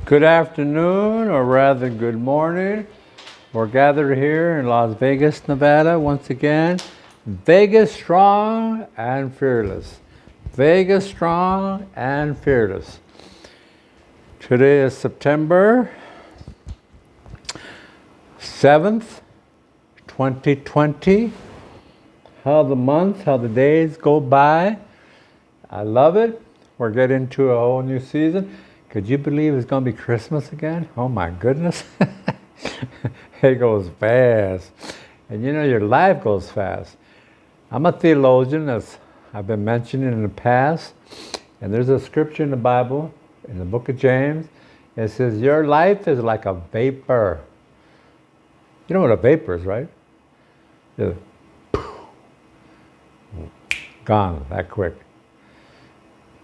Good afternoon, or rather good morning. We're gathered here in Las Vegas, Nevada once again. Vegas strong and fearless. Vegas strong and fearless. Today is September 7th, 2020. How the months, how the days go by. I love it. We're getting into a whole new season. Could you believe it's going to be Christmas again? Oh my goodness. It goes fast. And you know, your life goes fast. I'm a theologian, as I've been mentioning in the past. And there's a scripture in the Bible, in the book of James. It says, your life is like a vapor. You know what a vapor is, right? Just gone that quick.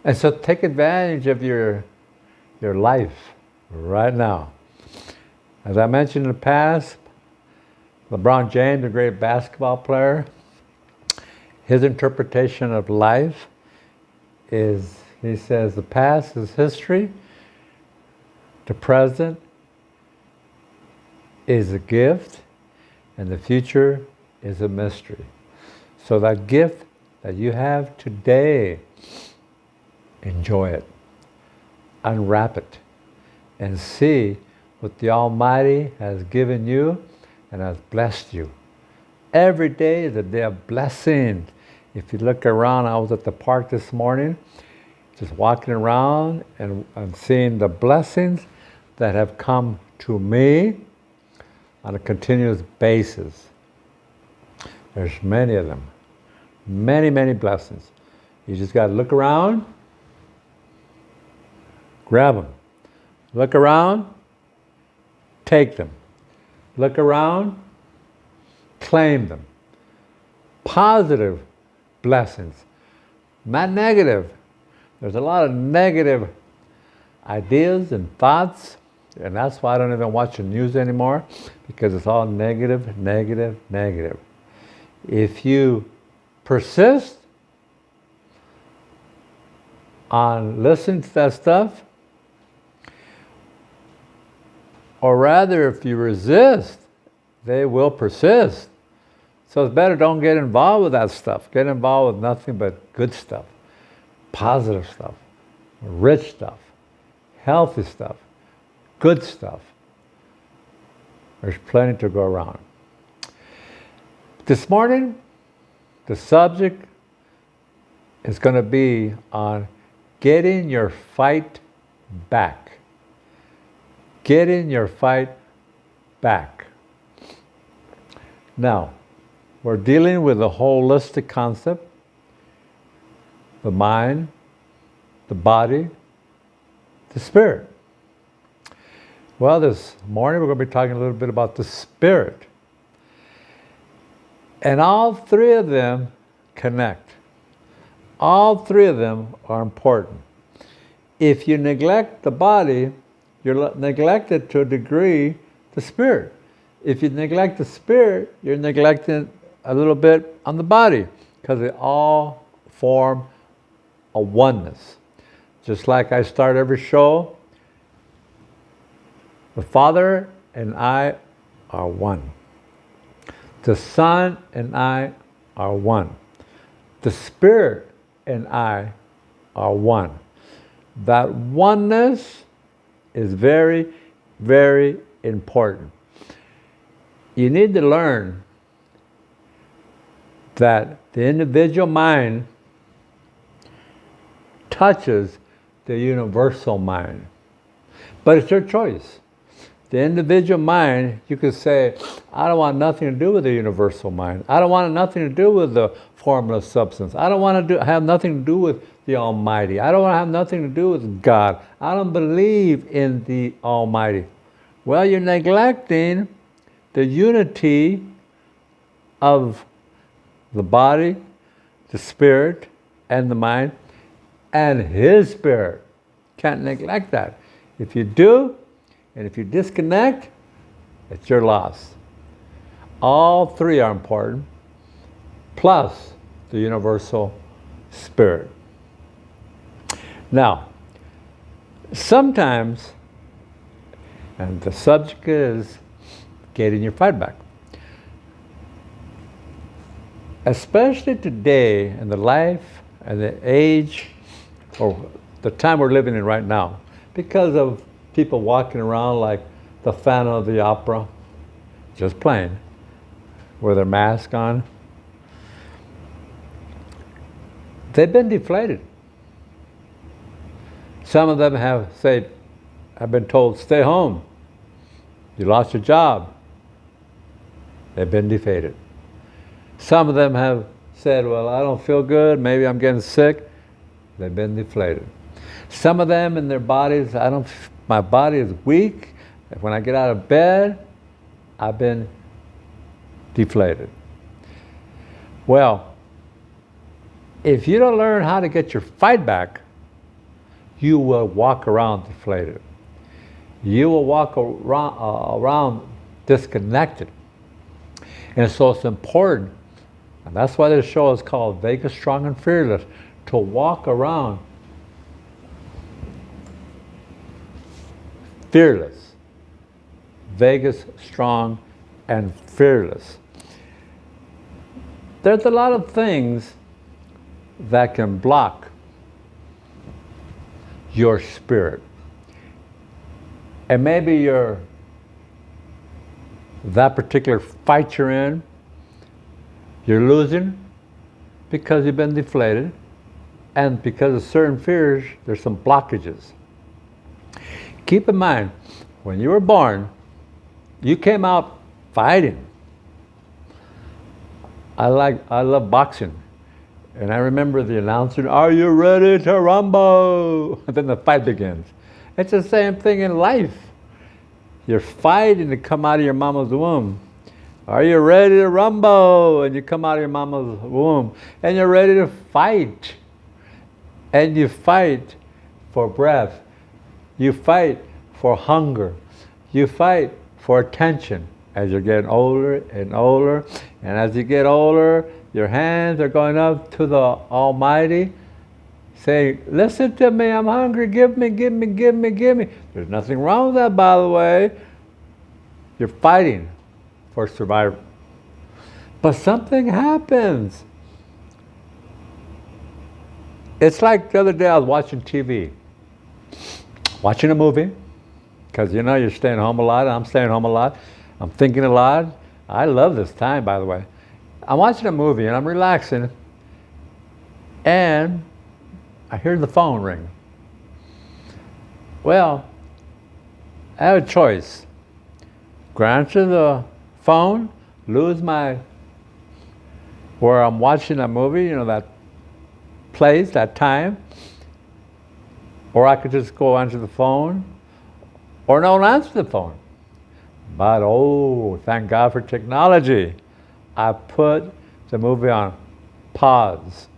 And so take advantage of your life right now. As I mentioned in the past, LeBron James, a great basketball player, his interpretation of life is, he says, the past is history, the present is a gift, and the future is a mystery. So that gift that you have today, enjoy it, unwrap it, and see what the Almighty has given you and has blessed you. Every day is a day of blessing. If you look around, I was at the park this morning, just walking around and seeing the blessings that have come to me on a continuous basis. There's many of them. Many, many blessings. You just got to look around, grab them. Look around, take them. Look around, claim them. Positive blessings, not negative. There's a lot of negative ideas and thoughts, and that's why I don't even watch the news anymore, because it's all negative, negative, negative. If you persist on listening to that stuff, or rather, if you resist, they will persist. So it's better don't get involved with that stuff. Get involved with nothing but good stuff, positive stuff, rich stuff, healthy stuff, good stuff. There's plenty to go around. This morning, the subject is going to be on getting your fight back. Getting your fight back. Now, we're dealing with a holistic concept: the mind, the body, the spirit. Well, this morning we're going to be talking a little bit about the spirit. And all three of them connect. All three of them are important. If you neglect the body, you're neglected to a degree the spirit. If you neglect the spirit, you're neglecting a little bit on the body, because they all form a oneness. Just like I start every show, the Father and I are one. The Son and I are one. The Spirit and I are one. That oneness is very, very important. You need to learn that the individual mind touches the universal mind. But it's your choice. The individual mind, you could say, I don't want nothing to do with the universal mind. I don't want nothing to do with the formless substance. I don't want to have nothing to do with the Almighty. I don't want to have nothing to do with God. I don't believe in the Almighty. Well, you're neglecting the unity of the body, the spirit, and the mind, and His Spirit. Can't neglect that. If you do, and if you disconnect, it's your loss. All three are important, plus the universal spirit. Now, sometimes And the subject is getting your fight back. Especially today in the life and the age or the time we're living in right now, because of people walking around like the Phantom of the Opera, just plain, with their mask on. They've been deflated. Some of them have been told, stay home. You lost your job. They've been defeated. Some of them have said, well, I don't feel good, maybe I'm getting sick. They've been deflated. Some of them in their bodies, my body is weak. When I get out of bed, I've been deflated. Well, if you don't learn how to get your fight back, you will walk around deflated. You will walk around disconnected. And so it's important, and that's why this show is called Vegas Strong and Fearless, to walk around fearless. Vegas Strong and Fearless. There's a lot of things that can block your spirit. And maybe that particular fight you're in, you're losing because you've been deflated, and because of certain fears, there's some blockages. Keep in mind, when you were born, you came out fighting. I love boxing. And I remember the announcer, are you ready to rumble? And then the fight begins. It's the same thing in life. You're fighting to come out of your mama's womb. Are you ready to rumble? And you come out of your mama's womb. And you're ready to fight. And you fight for breath. You fight for hunger. You fight for attention as you're getting older and older. And as you get older, your hands are going up to the Almighty, saying, listen to me, I'm hungry, give me, give me, give me, give me. There's nothing wrong with that, by the way. You're fighting for survival. But something happens. It's like the other day I was watching TV, watching a movie, because you're staying home a lot, I'm staying home a lot, I'm thinking a lot. I love this time, by the way. I'm watching a movie and I'm relaxing, and I hear the phone ring. Well, I have a choice. Go answer the phone, lose where I'm watching a movie, that place, that time, or I could just go answer the phone, or don't answer the phone. But thank God for technology. I put the movie on pause.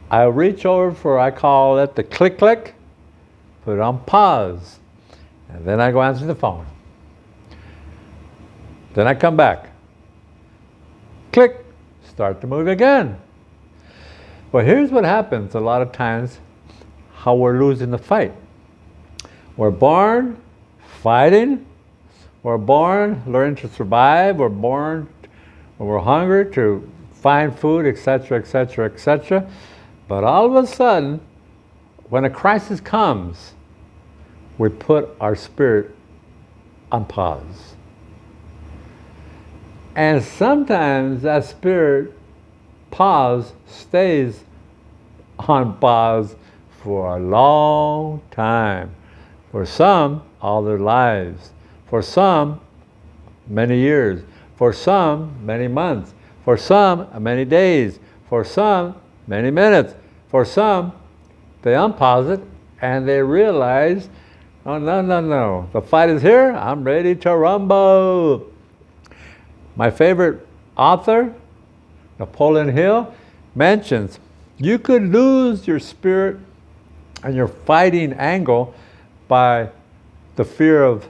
I reach over I call it the click, put it on pause, and then I go answer the phone. Then I come back, click, start the movie again. Well, here's what happens a lot of times, how we're losing the fight. We're born fighting, we're born learning to survive, we're born when we're hungry to find food, etc., etc., etc. But all of a sudden, when a crisis comes, we put our spirit on pause. And sometimes that spirit pause stays on pause for a long time. For some, all their lives. For some, many years. For some, many months. For some, many days. For some, many minutes. For some, they unpause it and they realize, oh, no. The fight is here. I'm ready to rumble. My favorite author, Napoleon Hill, mentions you could lose your spirit and your fighting angle by the fear of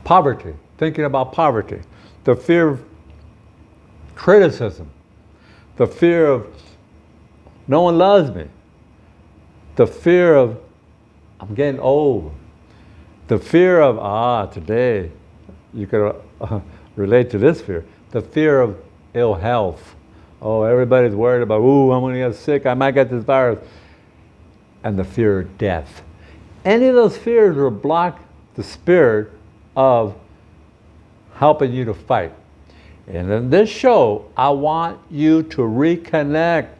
poverty, thinking about poverty, the fear of criticism, the fear of no one loves me, the fear of I'm getting old, The fear of, today, you could relate to this fear. The fear of ill health. Oh, everybody's worried about, ooh, I'm going to get sick, I might get this virus. And the fear of death. Any of those fears will block the spirit of helping you to fight. And in this show, I want you to reconnect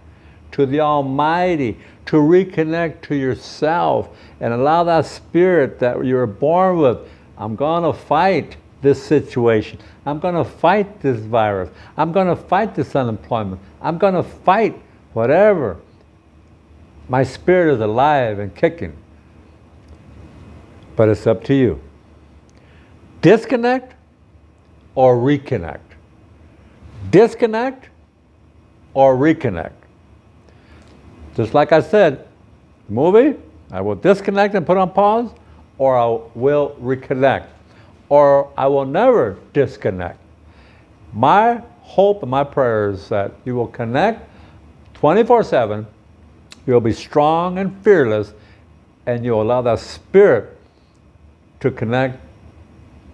to the Almighty, to reconnect to yourself, and allow that spirit that you were born with. I'm going to fight this situation. I'm going to fight this virus. I'm going to fight this unemployment. I'm going to fight whatever. My spirit is alive and kicking. But it's up to you. Disconnect or reconnect. Disconnect or reconnect. Just like I said, movie, I will disconnect and put on pause, or I will reconnect, or I will never disconnect. My hope and my prayer is that you will connect 24/7, you'll be strong and fearless, and you'll allow that spirit to connect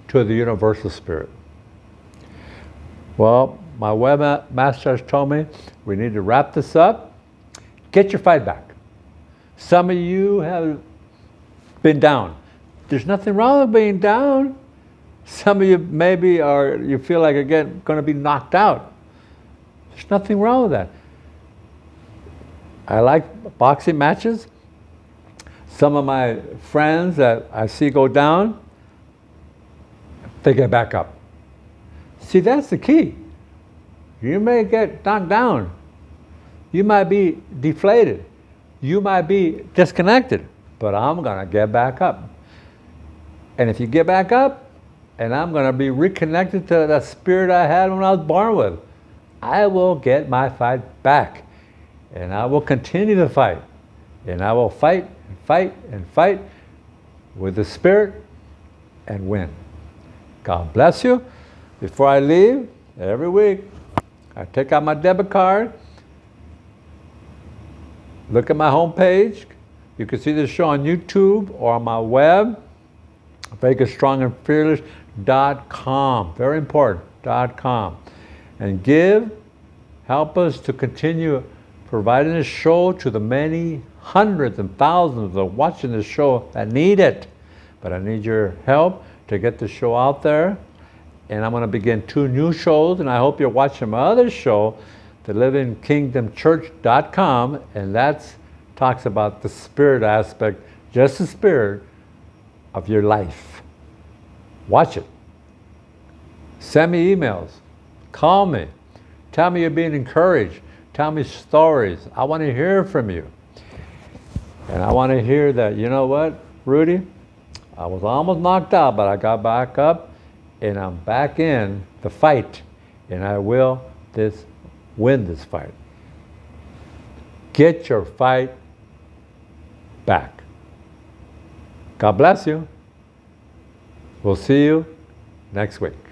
to the universal spirit. Well, my webmaster has told me we need to wrap this up. Get your fight back. Some of you have been down. There's nothing wrong with being down. Some of you maybe you feel like you're going to be knocked out. There's nothing wrong with that. I like boxing matches. Some of my friends that I see go down, they get back up. See, that's the key. You may get knocked down. You might be deflated. You might be disconnected, but I'm going to get back up. And if you get back up, and I'm going to be reconnected to that spirit I had when I was born with, I will get my fight back. And I will continue to fight. And I will fight and fight and fight with the spirit and win. God bless you. Before I leave, every week, I take out my debit card, look at my homepage. You can see this show on YouTube or on my web, VegasStrongAndFearless.com. Very important, .com. And help us to continue providing this show to the many hundreds and thousands that are watching this show that need it. But I need your help to get the show out there. And I'm going to begin 2 new shows, and I hope you're watching my other show, the LivingKingdomChurch.com, and that talks about the spirit aspect, just the spirit of your life. Watch it. Send me emails. Call me. Tell me you're being encouraged. Tell me stories. I want to hear from you. And I want to hear that, you know what, Rudy? I was almost knocked out, but I got back up, and I'm back in the fight, and I will win this fight. Get your fight back. God bless you. We'll see you next week.